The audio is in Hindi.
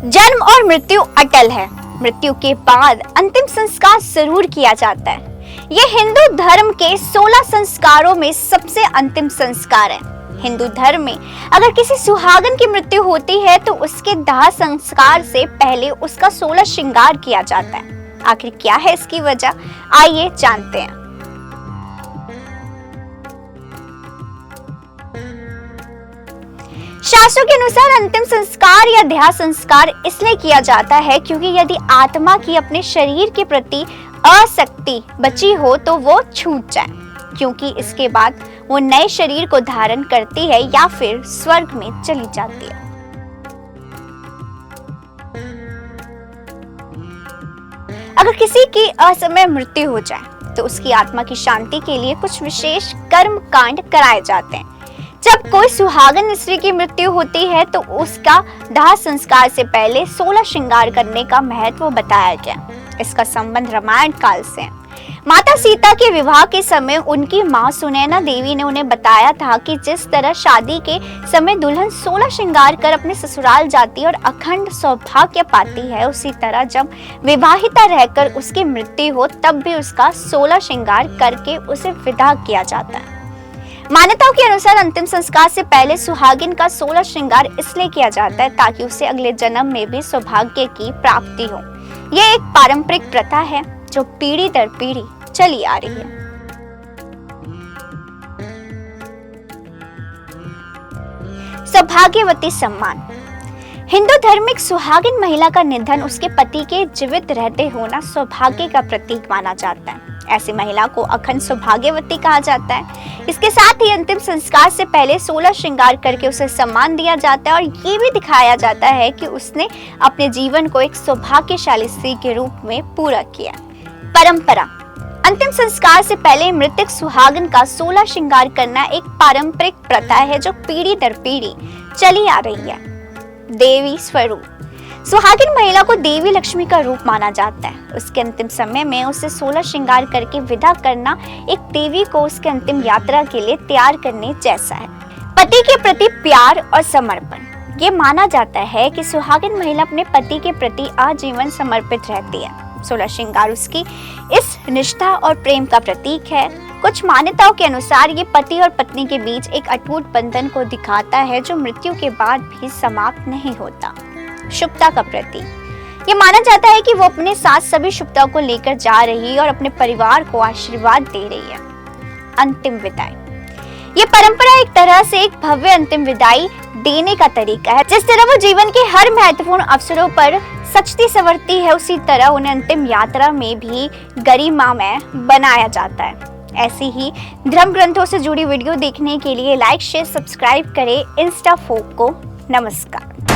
जन्म और मृत्यु अटल है। मृत्यु के बाद अंतिम संस्कार जरूर किया जाता है। ये हिंदू धर्म के 16 संस्कारों में सबसे अंतिम संस्कार है। हिंदू धर्म में अगर किसी सुहागन की मृत्यु होती है तो उसके दाह संस्कार से पहले उसका 16 श्रृंगार किया जाता है। आखिर क्या है इसकी वजह, आइए जानते हैं। शास्त्रों के अनुसार अंतिम संस्कार या देह संस्कार इसलिए किया जाता है क्योंकि यदि आत्मा की अपने शरीर के प्रति आसक्ति बची हो तो वो छूट जाए, क्योंकि इसके बाद वो नए शरीर को धारण करती है या फिर स्वर्ग में चली जाती है। अगर किसी की असमय मृत्यु हो जाए तो उसकी आत्मा की शांति के लिए कुछ विशेष कर्म कांड कराए जाते हैं। जब कोई सुहागन स्त्री की मृत्यु होती है तो उसका दाह संस्कार से पहले 16 श्रृंगार करने का महत्व बताया गया। इसका संबंध रामायण काल से है। माता सीता के विवाह के समय उनकी मां सुनैना देवी ने उन्हें बताया था कि जिस तरह शादी के समय दुल्हन 16 श्रृंगार कर अपने ससुराल जाती और अखंड सौभाग्य पाती है, उसी तरह जब विवाहिता रहकर उसकी मृत्यु हो तब भी उसका 16 श्रृंगार करके उसे विदा किया जाता है। मान्यताओं के अनुसार अंतिम संस्कार से पहले सुहागिन का 16 श्रृंगार इसलिए किया जाता है ताकि उसे अगले जन्म में भी सौभाग्य की प्राप्ति हो। यह एक पारंपरिक प्रथा है जो पीढ़ी दर पीढ़ी चली आ रही है। सौभाग्यवती सम्मान। हिंदू धर्म एक सुहागिन महिला का निधन उसके पति के जीवित रहते होना सौभाग्य का प्रतीक माना जाता है। ऐसी महिला को अखंड सौभाग्यवती कहा जाता है। इसके साथ ही अंतिम संस्कार से पहले 16 श्रृंगार करके उसे सम्मान दिया जाता है और ये भी दिखाया जाता है कि उसने अपने जीवन को एक सौभाग्यशाली स्त्री के रूप में पूरा किया। परंपरा। अंतिम संस्कार से पहले मृतक सुहागन का 16 श्रृंगार करना एक पारंपरिक प्रथा है जो पीढ़ी दर पीढ़ी चली आ रही है। देवी स्वरूप। सुहागिन महिला को देवी लक्ष्मी का रूप माना जाता है। उसके अंतिम समय में उसे 16 श्रृंगार करके विदा करना एक देवी को उसके अंतिम यात्रा के लिए तैयार करने जैसा है। पति के प्रति प्यार और समर्पण। ये माना जाता है कि सुहागिन महिला अपने पति के प्रति आजीवन समर्पित रहती है। 16 श्रृंगार उसकी इस निष्ठा और प्रेम का प्रतीक है। कुछ मान्यताओं के अनुसार ये पति और पत्नी के बीच एक अटूट बंधन को दिखाता है जो मृत्यु के बाद भी समाप्त नहीं होता। शुभता का प्रतीक। ये माना जाता है कि वो अपने साथ सभी शुभता को लेकर जा रही है और अपने परिवार को आशीर्वाद दे रही है। अंतिम विदाई। ये परंपरा एक तरह से एक भव्य अंतिम विदाई देने का तरीका है। जिस तरह वो जीवन के हर महत्वपूर्ण अवसरों पर सजती संवरती है, उसी तरह उन्हें अंतिम यात्रा में भी गरिमामय बनाया जाता है। ऐसी ही धर्म ग्रंथों से जुड़ी वीडियो देखने के लिए लाइक शेयर सब्सक्राइब करें इंस्टा फोक को। नमस्कार।